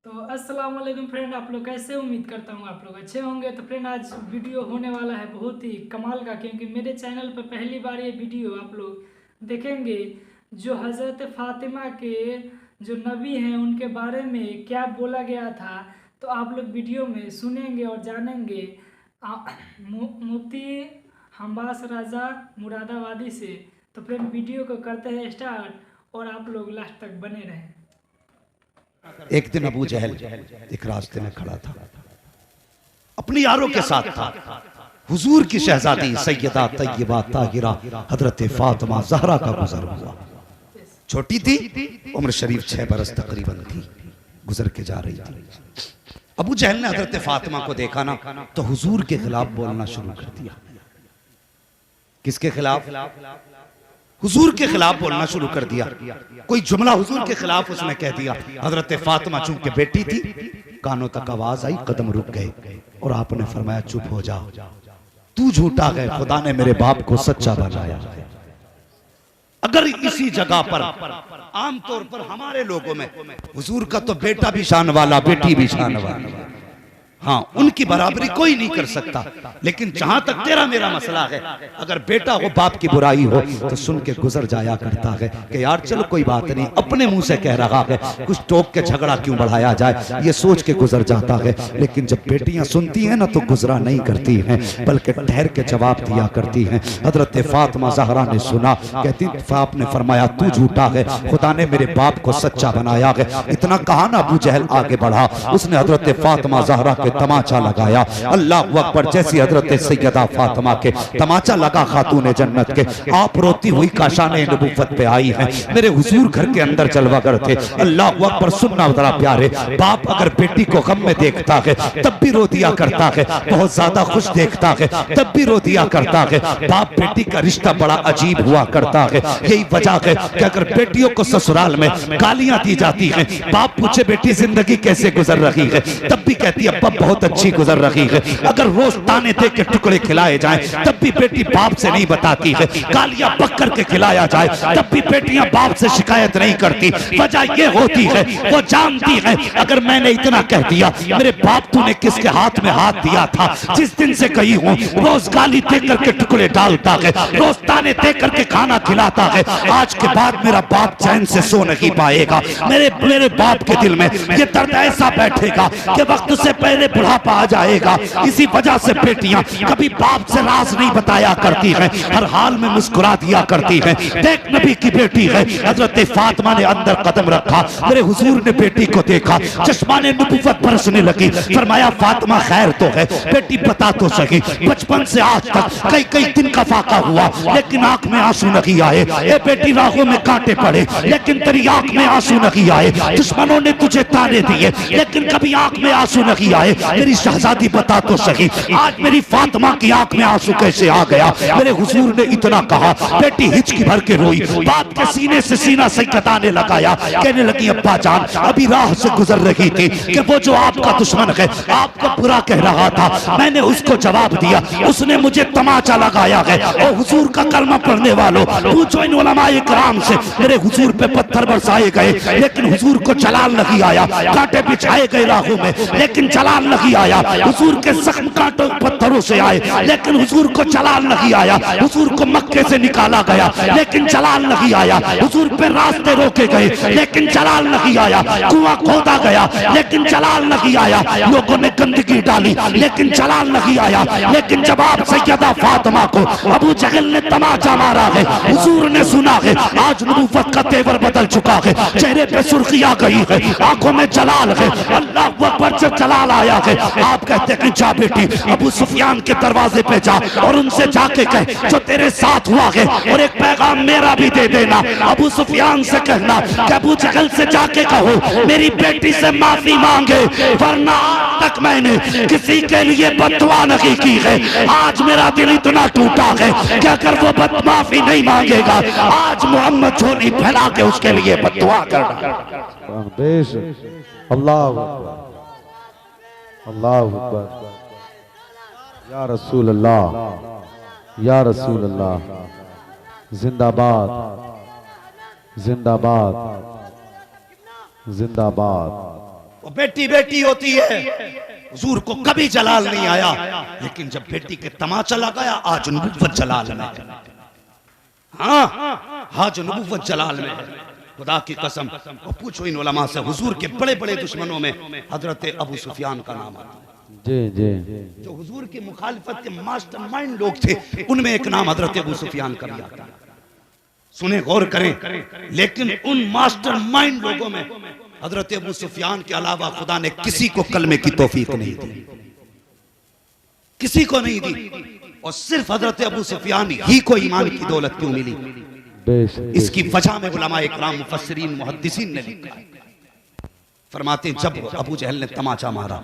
तो अस्सलाम वालेकुम फ्रेंड, आप लोग कैसे? उम्मीद करता हूँ आप लोग अच्छे होंगे। तो फ्रेंड, आज वीडियो होने वाला है बहुत ही कमाल का, क्योंकि मेरे चैनल पर पहली बार ये वीडियो आप लोग देखेंगे। जो हज़रत फ़ातिमा के जो नबी हैं उनके बारे में क्या बोला गया था, तो आप लोग वीडियो में सुनेंगे और जानेंगे मुफ्ती हम्बास रज़ा मुरादाबादी से। तो फ्रेंड, वीडियो को करते हैं स्टार्ट और आप लोग लास्ट तक बने रहें। एक दिन अबू जहल एक रास्ते में खड़ा था, अपनी यारों के साथ था। हुजूर की शहजादी सैयदा तैयबा ताहिरा हजरत फातिमा ज़हरा का गुजर हुआ। छोटी थी, उम्र शरीफ 6 बरस तकरीबन थी, गुजर के जा रही थी। अबू जहल ने हजरत फातिमा को देखा ना तो हुजूर के खिलाफ बोलना शुरू कर दिया। किसके खिलाफ? हुजूर के खिलाफ बोलना शुरू कर दिया। कोई जुमला हुजूर के खिलाफ उसने कह दिया। हजरत फातिमा चूंकि बेटी थी, कानों तक आवाज आई, कदम रुक गए और आपने फरमाया चुप हो जा, तू झूठा है, खुदा ने मेरे बाप को सच्चा बनाया। अगर इसी जगह पर आमतौर पर हमारे लोगों में हुजूर का तो बेटा भी शान वाला, बेटी भी शान वाला, हाँ, उनकी बराबरी कोई नहीं कर सकता। लेकिन जहां तक तेरा मेरा मसला है, अगर बेटा हो बाप की बुराई हो तो सुन के गुजर जाया करता है कि यार चलो कोई बात नहीं, अपने मुंह से कह रहा है, कुछ टोक के झगड़ा क्यों बढ़ाया जाए, ये सोच के गुजर जाता है। लेकिन जब बेटियां सुनती हैं ना तो गुजरा नहीं करती हैं, बल्कि ठहर के जवाब दिया करती हैं। हजरत फातिमा ज़हरा ने सुना, कहती आपने फरमाया तू झूठा है, खुदा ने मेरे बाप को सच्चा बनाया है। इतना कहा ना अबू जहल आगे बढ़ा, उसने हजरत फातिमा ज़हरा के तमाचा लगाया। अल्लाह अकबर। जैसी हजरत सैयदा फातिमा के तमाचा लगा खातून जन्नत के, आप रोती हुई काशाने नबूवत पे आई हैं। मेरे हुजूर घर के अंदर जलवागर थे। अल्लाह अकबर। सुनना जरा प्यारे, बाप अगर बेटी को गम में देखता है तब भी रो दिया करता है, बहुत ज्यादा खुश देखता है तब भी रो दिया करता है। बाप बेटी का रिश्ता बड़ा अजीब हुआ करता है। यही वजह है कि अगर बेटियों को ससुराल में गालियां दी जाती हैं, बाप पूछे बेटी जिंदगी कैसे गुजर रही है, तब भी कहती है बहुत अच्छी गुजर रही है। अगर रोज ताने दे के टुकड़े खिलाए जाएं तब भी बेटी बाप से नहीं बताती है। गालियां पक कर के खिलाया जाए तब भी बेटियां बाप से शिकायत नहीं करती। वजह ये होती है, वो जानती है अगर मैंने इतना कह दिया, मेरे बाप तूने किसके हाथ में हाथ दिया था, जिस दिन से कही हूं रोज गाली दे करके टुकड़े डालता है, रोज ताने दे करके खाना खिलाता है। आज के बाद मेरा बाप चैन से सो नहीं पाएगा। मेरे बाप के दिल में ये दर्द ऐसा बैठेगा कि वक्त से पहले बुढ़ापा आ जाएगा। इसी वजह से बेटियां कभी बाप से राज नहीं बताया करती हैं, हर हाल में मुस्कुरा दिया करती हैं। देख नबी की बेटी है, हजरत फातिमा ने अंदर कदम रखा, मेरे हुजूर ने बेटी को देखा, चश्मा ने नबूवत बरसने लगी। फरमाया फातिमा खैर तो है, बेटी बता तो सही, बचपन से आज तक कई कई दिन का फाका हुआ लेकिन आंख में आंसू नहीं आए। ये बेटी राहों में कांटे पड़े लेकिन तेरी आंख में आंसू नहीं आए। दुश्मनों ने तुझे ताने दिए लेकिन कभी आंख में आंसू नहीं आए। मेरी शहजादी बता तो सही, आज मेरी फातिमा की आंख में आंसू कैसे आ गया? मेरे हुजूर ने इतना कहा, बेटी हिचकी भर के रोई, बाप के सीने से सीना सैकताने लगाया, कहने लगी अब्बा जान अभी राह से गुजर रही थी कि वो जो आपका दुश्मन है आपको बुरा कह रहा था, मैंने उसको जवाब दिया, उसने मुझे तमाचा लगाया है। और हुजूर का कलमा पढ़ने वालों, पूछो इन उलमाए किराम से, मेरे हुजूर पे पत्थर बरसाए गए लेकिन हुजूर को जलाल नहीं आया, कांटे बिछाए गए राहों में लेकिन जलाल नहीं आया। हुजूर के जख्म कांटों पत्थरों से आए लेकिन हुजूर को जलाल नहीं आया। हुजूर को मक्के से निकाला गया लेकिन जलाल नहीं आया। हुजूर पे रास्ते रोके गए लेकिन जलाल नहीं आया। कुआं खोदा गया लेकिन जलाल नहीं आया। लोगों ने गंदगी डाली लेकिन जलाल नहीं आया। लेकिन जब आप सैयदा फातिमा को अबू जहल ने तमाचा मारा है, हुजूर ने सुना है, आज नबूवत का तेवर बदल चुका है, चेहरे पे सुर्खी आ गई है, आंखों में जलाल है। अल्लाह अकबर से जलाल आया है। आप कहते हैं जा बेटी अबू सुफियान के दरवाजे पे जा और उनसे जाके कह जो तेरे साथ हुआ है, और एक पैगाम मेरा भी दे देना। अबू सुफियान से कहना कि अबू जहल से जाके कहो मेरी बेटी से माफी मांगे, वरना आज तक मैंने किसी के लिए बददुआ नहीं की है। आज मेरा दिल इतना टूटा है कि अगर वो माफी नहीं मांगेगा, आज मोहम्मद झोली फैला के उसके लिए बददुआ करना। अल्लाह अल्लाह अकबर, या रसूल अल्लाह, या रसूल अल्लाह, जिंदाबाद जिंदाबाद जिंदाबाद। वो बेटी बेटी होती है। हुजूर को कभी जलाल नहीं आया, लेकिन जब बेटी के तमाचा लगाया आज नबुव्वत जलाल में। हाँ, आज नबुव्वत जलाल में। खुदा की कसम, और पूछो इन उलमा से, हुजूर के बड़े बड़े दुश्मनों में हजरत अबू सुफियान का नाम आता है। जी जी। जो हुजूर की मुखालिफत के मास्टरमाइंड लोग थे, उनमें एक नाम हजरत अबू सुफियान का भी आता है। सुने, गौर करें। लेकिन उन मास्टरमाइंड लोगों में हजरत अबू सुफियान के अलावा खुदा ने किसी को कलमे की तौफीक नहीं दी, किसी को नहीं दी। और सिर्फ हजरत अबू सुफियान ही को ईमान की दौलत क्यों मिली? इसकी वजह में उलमा इकराम, मुफस्सिरीन, मुहद्दिसीन ने लिखा है। फरमाते जब अबू जहल ने तमाचा मारा,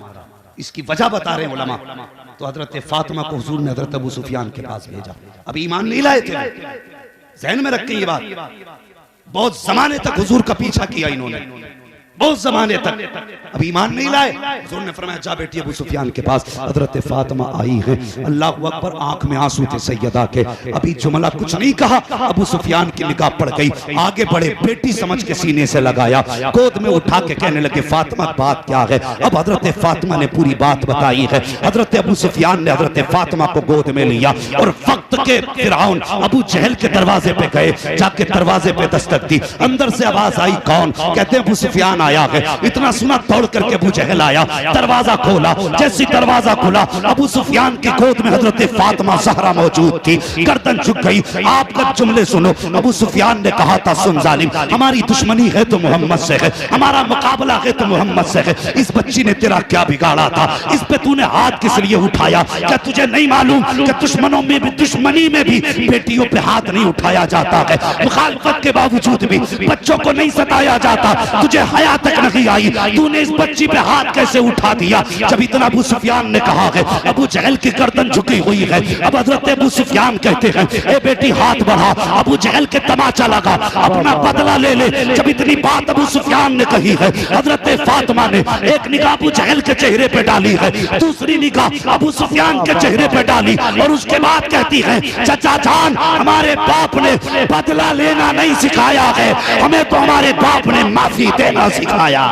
इसकी वजह बता रहे हैं उलमा, तो हजरत फातिमा को हुजूर ने हजरत अबू सुफियान के पास भेजा। अब ईमान नहीं लाए थे, ज़हन में रखें ये बात। बहुत जमाने तक हुजूर का पीछा किया इन्होंने, बहुत जमाने तक, अब ईमान नहीं लाए। हुजूर ने फरमाया जा बेटी अबू सुफियान के पास। हजरत फातिमा आई है, अल्लाह अकबर, आंख में आंसू थे सैयदा के। अभी जुमला कुछ नहीं कहा, अबू सुफियान की निगाह पड़ गई, आगे बढ़े, बेटी समझ के सीने से लगाया, गोद में उठा के कहने लगे फातिमा बात क्या है? अब हजरत फातिमा ने पूरी बात बताई है। हजरत अबू सुफियान ने हजरत फातिमा को गोद में लिया और वक्त के फिरौन अबू जहल के दरवाजे पे गए, जाके दरवाजे पे दस्तक दी। अंदर से आवाज आई, कौन? कहते हैं अबू सुफियान आया है। इतना सुना, दौड़ करके अबू जहल आया, दरवाजा खोला। जैसी दरवाजा खुला, अबू सुफियान की गोद में हजरत फातिमा ज़हरा मौजूद थी। गर्दन झुक गई। आपका जुमले सुनो। अबू सुफियान ने कहा था, सुन जालिम, हमारी दुश्मनी है तो मोहम्मद से है, हमारा मुकाबला है तो मोहम्मद से है। इस बच्ची ने तेरा क्या बिगाड़ा था? इस पे तूने हाथ किस लिए उठाया? क्या तुझे नहीं मालूम कि दुश्मनों में भी, दुश्मनी में भी बेटियों पे हाथ नहीं उठाया जाता है? मुखालफत के बावजूद भी बच्चों को नहीं सताया जाता। तुझे हया तक नहीं आई, तूने इस बच्ची पे हाथ कैसे उठा दिया? जब इतना अबू सुफियान ने कहा है, अबू जहल की गर्दन झुकी हुई है। अब हजरत अबू सुफियान कहते हैं, ए बेटी हाथ बढ़ा। अबू जहल के तमाचा लगा, अपना बदला ले ले। जब इतनी बात अबू सुफियान ने कही है, हजरत फातिमा ने एक निगाह अबू जहल के चेहरे पे डाली है, दूसरी निगाह अबू सुफियान के चेहरे पे डाली, और उसके बाद कहती है, चचा जान, हमारे बाप ने बदला लेना नहीं सिखाया है, हमें तो हमारे बाप ने माफी देना सिखाया।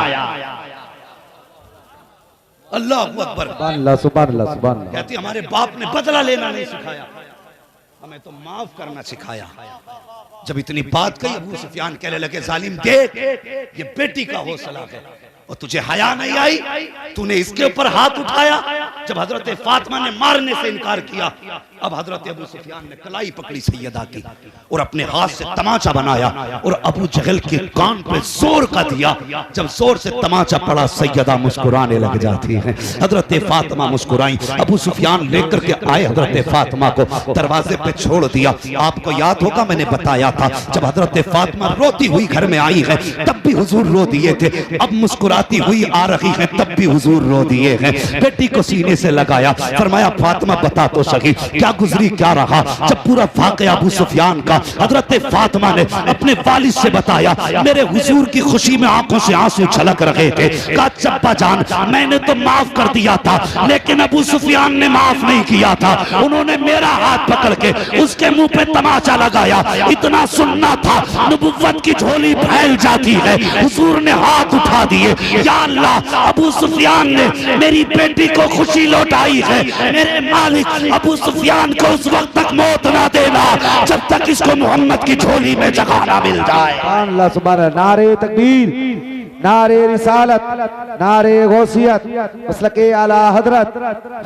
अल्लाह अकबर। सुभान अल्लाह, सुभान अल्लाह। कहती हमारे बाप ने बदला लेना नहीं सिखाया, हमें तो माफ करना सिखाया। जब इतनी बात कही, अबू सुफियान कहने लगे, जालिम देख, ये बेटी का हौसला है और तुझे हया नहीं आई, तूने इसके ऊपर हाथ उठाया। जब हजरत फातिमा ने मारने से इनकार किया, अब हजरत अबू सुफियान ने कलाई पकड़ी सैयदा की और अपने हाथ से तमाचा बनाया और अबू जहल के कान पे जोर का दिया। जब जोर से तमाचा पड़ा, सैयदा मुस्कुराने लग जाती है। हजरत फातिमा मुस्कुराई। अबू सुफियान लेकर के आए, हजरत फातिमा को दरवाजे पे छोड़ दिया। आपको याद होगा, मैंने बताया था, जब हजरत फातिमा रोती हुई घर में आई है, तब भी हुजूर रो दिए थे। अब मुस्कुराती हुई आ रही है, तब भी हुजूर रो दिए हैं। बेटी को सीने से लगाया, फरमाया फातिमा बता तो सही, क्या गुजरी, क्या रहा? जब पूरा वाकया अबू सुफियान का हजरत फातिमा ने अपने वालिद से बताया, मेरे हुजूर की खुशी में आंखों से आंसू छलक रहे थे। कहा चप्पा जान, मैंने तो माफ कर दिया था, लेकिन अबू सुफियान ने माफ नहीं किया था। उन्होंने मेरा हाथ पकड़ के उसके मुंह पे तमाचा लगाया। इतना सुनना था, नबुव्वत की झोली फैल जाती है। हुजूर ने हाथ उठा दिए, या अल्लाह, अबू सुफियान ने मेरी बेटी को खुशी लौटाई है। मेरे मालिक, अबू सुफियान को उस वक्त तक मौत ना देना जब तक इसको मोहम्मद की झोली में जगह ना मिल जाए। अल्लाह सुभान अल्लाह। नारे तकबीर, नारे रिसालत, नारे गौसियत, मसलके आला हजरत,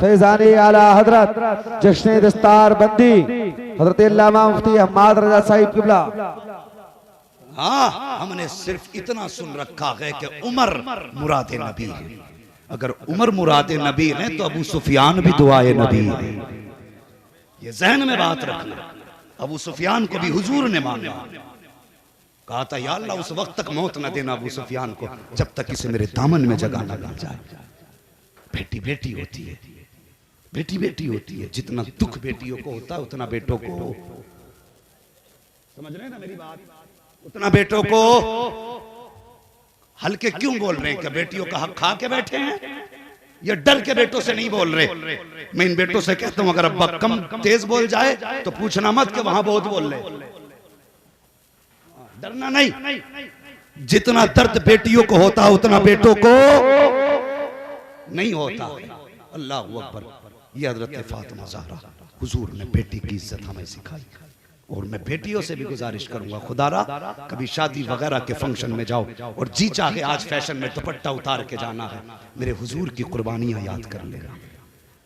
फैजाने आला हजरत, जश्न दस्तार बंदी हजरत अल्लामा मुफ्ती हम्माद रजा साहिब किबला। हाँ, हमने सिर्फ इतना सुन रखा है कि उमर मुराद नबी है। अगर उमर मुराद नबी है तो अबू सुफियान भी दुआए नबी है। ये जहन में बात रखना। अबू सुफियान को भी हुजूर ने माना, कहा था, या अल्लाह, उस वक्त तक मौत न देना अबू सुफियान को जब तक इसे मेरे दामन में जगह न मिल जाए। बेटी बेटी होती है, बेटी बेटी होती है। जितना दुख बेटियों को होता है, उतना बेटों को, समझ रहे हैं ना मेरी बात, उतना बेटों को। हल्के क्यों बोल रहे हैं? क्या बेटियों का हक खा के बैठे हैं? ये डर के बेटों से नहीं बोल रहे। मैं इन बेटों से कहता हूं, अगर अब्बा कम तेज बोल जाए तो पूछना मत कि वहां बहुत बोल रहे, डरना नहीं। जितना दर्द बेटियों को होता है उतना बेटों को नहीं होता। अल्लाह अकबर। ये हजरत फातिमा ज़हरा हुजूर ने बेटी की इज्जत हमें सिखाई। और मैं बेटियों से भी गुजारिश करूंगा, खुदारा कभी शादी वगैरह के फंक्शन में जाओ और जी चाहे आज फैशन में दुपट्टा उतार के जाना है, मेरे हुजूर की कुर्बानियां याद कर लेना।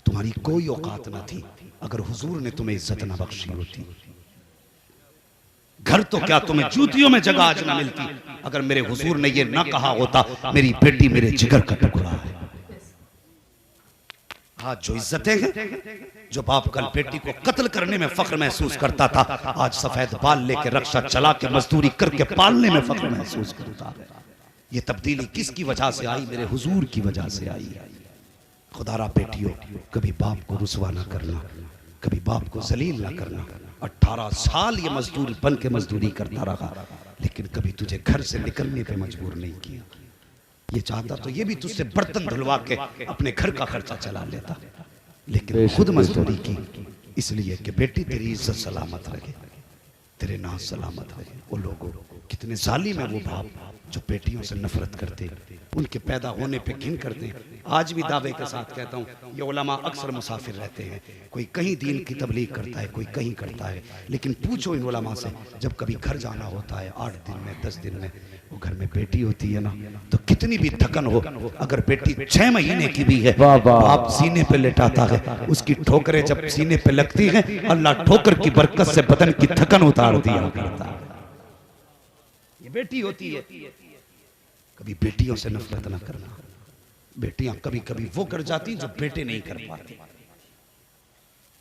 तुम्हारी कोई औकात न थी अगर हुजूर ने तुम्हें इज्जत न बख्शी होती। घर तो क्या तुम्हें जूतियों में जगह आज न मिलती अगर मेरे हुजूर ने ये ना कहा होता मेरी बेटी मेरे जिगर का टुकड़ा है। आज जो इज्जतें हैं, जो बाप कल बेटी को कत्ल करने में फख्र महसूस करता था, आज सफेद बाल लेके रक्षा चला के मजदूरी करके पालने में फख्र महसूस करता है। ये तब्दीली किसकी वजह से आई? मेरे हुजूर की वजह से आई। खुदारा बेटियों, कभी बाप को रुसवा ना करना, कभी बाप को जलील ना करना। 18 साल ये मजदूर बन के मजदूरी करता रहा, लेकिन कभी तुझे घर से निकलने पे मजबूर नहीं किया। ये चाहता तो ये भी तुझसे बर्तन धुलवा के अपने घर का खर्चा चला लेता, लेकिन खुद मजदूरी की इसलिए कि बेटी तेरी इज्जत सलामत रहे, तेरे नाम सलामत रहे। वो लोगों कितने जालिम है वो बाप जो बेटियों से नफरत करते, उनके पैदा होने पे घिन करते। आज भी दावे के साथ कहता हूँ, ये उलमा अक्सर मुसाफिर रहते हैं, कोई कहीं दीन की तबलीग करता है, कोई कहीं करता है, लेकिन पूछो इन उलमा से, जब कभी घर जाना होता है 8 दिन में 10 दिन में, वो घर में बेटी होती है ना, तो कितनी भी थकन हो, अगर बेटी 6 महीने की भी है, बाप सीने पे लेटाता है, उसकी ठोकरें जब सीने पे लगती हैं, अल्लाह ठोकर की बरकत से बदन की थकन उतार दिया करता है। ये बेटी होती है। कभी बेटियों से नफरत ना करना। बेटियां कभी कभी वो कर जाती जो बेटे नहीं कर पाते,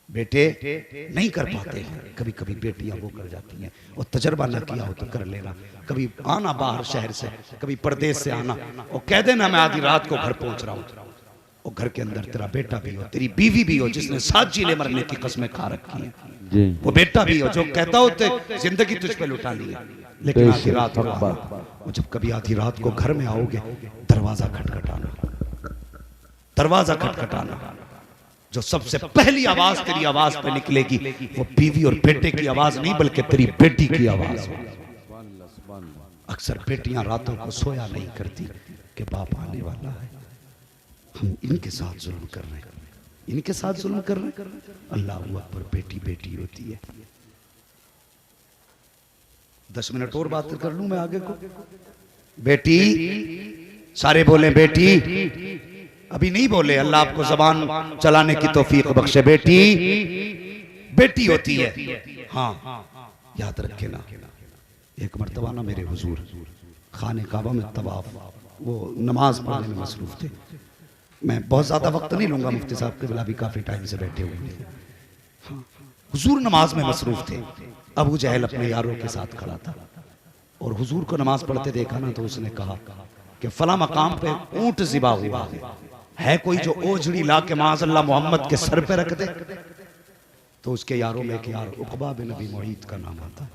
बेटे नहीं कर पाते हैं, कभी कभी बेटियां वो कर जाती हैं। और तजर्बा ना किया हो तो कर लेना। कभी आना बाहर शहर से, कभी परदेश से आना और कह देना मैं आधी रात को घर पहुंच रहा हूं, और घर के अंदर तेरा बेटा भी हो, तेरी बीवी भी हो जिसने 7 जीले मरने की कसमें खा रखी है, वो बेटा भी हो जो कहता हो जिंदगी तुझ पे लुटा ली है, लेकिन आधी रात और जब कभी आधी रात को घर में आओगे, दरवाजा खटखटाना, दरवाजा खटखटाना। जो सबसे पहली आवाज तेरी आवाज पे निकलेगी वो बीवी और बेटे की आवाज नहीं बल्कि तेरी बेटी की आवाज। अक्सर बेटियां रातों को सोया नहीं करती कि बाप आने वाला है, हम इनके साथ जुल्म कर रहे हैं, इनके साथ जुल्म कर रहे हैं। अल्लाह अकबर। बेटी बेटी होती है। 10 मिनट और बात कर लूं मैं आगे को। बेटी, सारे बोले बेटी, अभी नहीं बोले, अल्लाह आपको जबान चलाने की तौफीक बख्शे। बेटी बेटी होती है। हाँ याद रखे ना, एक मर्तबा ना मेरे हुजूर खाने काबा में तवाफ, वो नमाज पढ़ने में मसरूफ थे। मैं बहुत ज्यादा वक्त नहीं लूंगा, मुफ्ती साहब के बिला भी काफी टाइम से बैठे हुए थे। हाँ, हुजूर नमाज में मसरूफ थे। अबू जहल अपने यारों के साथ खड़ा था और हुजूर को नमाज पढ़ते देखा ना, तो उसने कहा कि फला मकाम पे ऊंट ज़िबा हुआ है, कोई जो ओझड़ी ला के माज़अल्लाह मोहम्मद के सर पे रख दे। तो उसके यारों में एक यार उक़बा बिन अबी मुईत का नाम आता,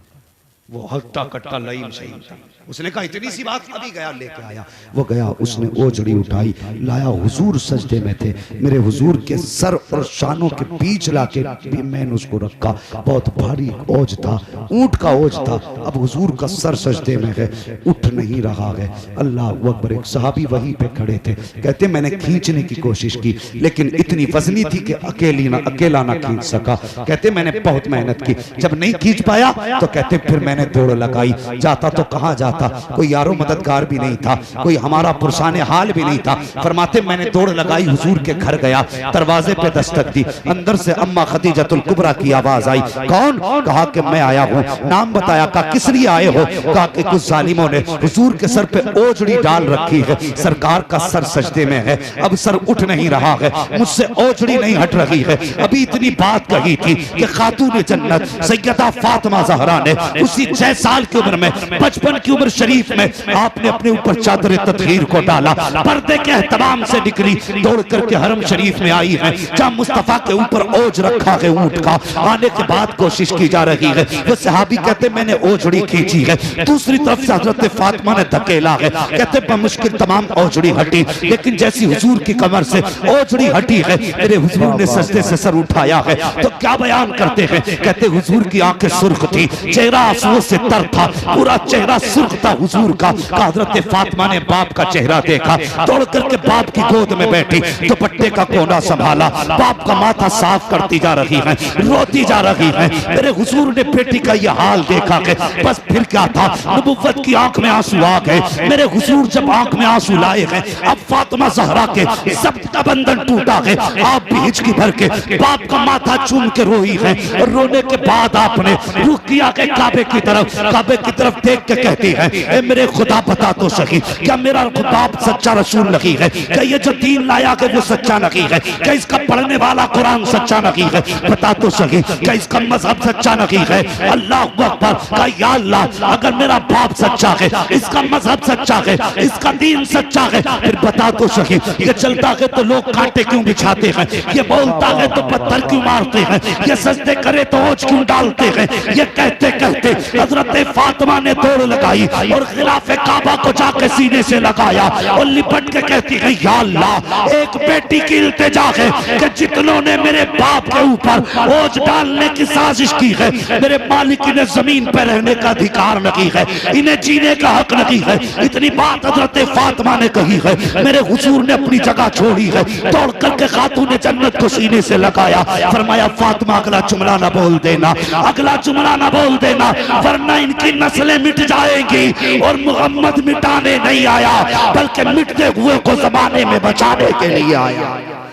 वो हट्टा कट्टा लईम शहीद था। उसने कहा इतनी सी बात, अभी गया लेके आया। वो गया, उसने ओझड़ी उठाई, लाया, हुजूर सजदे में थे, मेरे हुजूर के सर और शानों के बीच लाके मैंने उसको रखा। बहुत भारी ओझ था, ऊंट का ओझ था। अब हुजूर का सर सजदे में है, उठ नहीं रहा है। अल्लाह अकबर। एक सहाबी वहीं पे खड़े थे, कहते मैंने खींचने की कोशिश की लेकिन इतनी वजनी थी कि अकेला ना खींच सका। कहते मैंने बहुत मेहनत की, जब नहीं खींच पाया तो कहते फिर मैंने दौड़ लगाई। जाता तो कहां जाता, कोई यारो मददगार भी नहीं था, कोई हमारा पुरसाने हाल भी नहीं था। फरमाते मैंने दौड़ लगाई, हुजूर के घर गया, दरवाजे पे दस्तक दी, अंदर से अम्मा खदीजतुल कुबरा की आवाज आई। कौन? कहा कि मैं आया हूं। नाम बताया, कहा किस लिए आए हो? कहा कि कुछ जालिमों ने हुजूर के सर पे ओझड़ी डाल रखी है, सरकार का सर सजदे में है, अब सर उठ नहीं रहा है, मुझसे ओझड़ी नहीं हट रही है। अभी इतनी बात कही थी कि खातून जन्नत सैयदा फातिमा ज़हरा ने उसी 6 साल की उम्र में, 55 की उम्र शरीफ में आपने अपने ऊपर चादर तत्हीर को डाला, पर्दे के एहतमाम से निकली, दौड़ करके हरम शरीफ में आई है जहां मुस्तफा के ऊपर ओझ रखा है ऊंट का। आने के बाद कोशिश की जा रही है। वो सहाबी कहते मैंने ओझड़ी खींची है, दूसरी तरफ से हजरत फातिमा ने धकेला है। कहते बमुश्किल तमाम ओझड़ी हटी, लेकिन जैसी हुजूर की कमर से ओझड़ी हटी है, मेरे हुजूर ने सजदे से सर उठाया है। तो क्या बयान करते हैं? कहते हुजूर की आंखें सुर्ख थी, चेहरा आंसुओं से तर था, पूरा चेहरा सुर्ख था हुजूर का। हजरत फातिमा ने बाप का चेहरा देखा, दौड़ करके बाप की गोद में बैठी, दुपट्टे का कोना संभाला, बाप का माथा साफ करती जा रही है, रोती जा रही है। मेरे हुजूर ने बेटी का यह हाल देखा कि बस फिर क्या था, नबुव्वत की आंख में आंसू आ गए। मेरे हुजूर जब आंख में आंसू लाए हैं, अब फातिमा ज़हरा के सब्त का बंधन टूटा है। आप भी हिचकी भर के बाप का माथा चूम के रोई है। रोने के बाद आपने रुख किया के काबे की तरफ देख के कहती है, ए मेरे खुदा बता तो सही, क्या मेरा बाप सच्चा रसूल नहीं है? क्या ये जो दीन लाया है वो सच्चा नहीं है? क्या इसका पढ़ने वाला कुरान सच्चा नहीं है? बता तो सही, क्या इसका मजहब सच्चा नहीं है? अल्लाह अकबर। का या अल्लाह, अगर मेरा बाप सच्चा है, इसका मजहब सच्चा है, इसका दीन सच्चा है, फिर बता तो सही, ये चलता है तो लोग कांटे क्यों बिछाते हैं? ये बोलता है तो पत्थर क्यों मारते हैं? ये सजदे करे तो ओझ क्यों डालते हैं? ये कहते कहते हजरत फातिमा ने दौड़ लगाई और खिलाफे काबा को जाके सीने से लगाया और लिपट के कहती है, या अल्लाह, एक बेटी की इल्तिजा है कि जितनों ने मेरे बाप के ऊपर ओझ डालने की साजिश की है, मेरे मालिक ने जमीन पर रहने का अधिकार नहीं है, इन्हें जीने का हक नहीं है। इतनी बात हजरत फातिमा ने कही है। मेरे हुजूर ने अपनी जगह छोड़ी है, दौड़ करके खातून जन्नत को सीने से लगाया, फरमाया, फातिमा अगला जुमला ना बोल देना, अगला जुमला ना बोल देना, वरना इनकी नस्लें मिट जाएंगी। और मोहम्मद मिटाने नहीं आया, बल्कि मिटते हुए को जमाने में बचाने के लिए आया।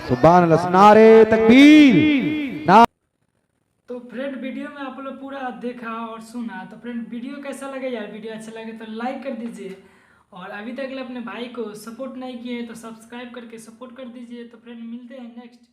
सुभान अल्लाह, नारे तकबीर। तो फ्रेंड वीडियो में आप लोग पूरा देखा और सुना, तो फ्रेंड वीडियो कैसा लगे यार? वीडियो अच्छा लगे तो लाइक कर दीजिए, और अभी तक अपने भाई को सपोर्ट नहीं किए तो सब्सक्राइब करके सपोर्ट कर दीजिए। तो फ्रेंड मिलते हैं नेक्स्ट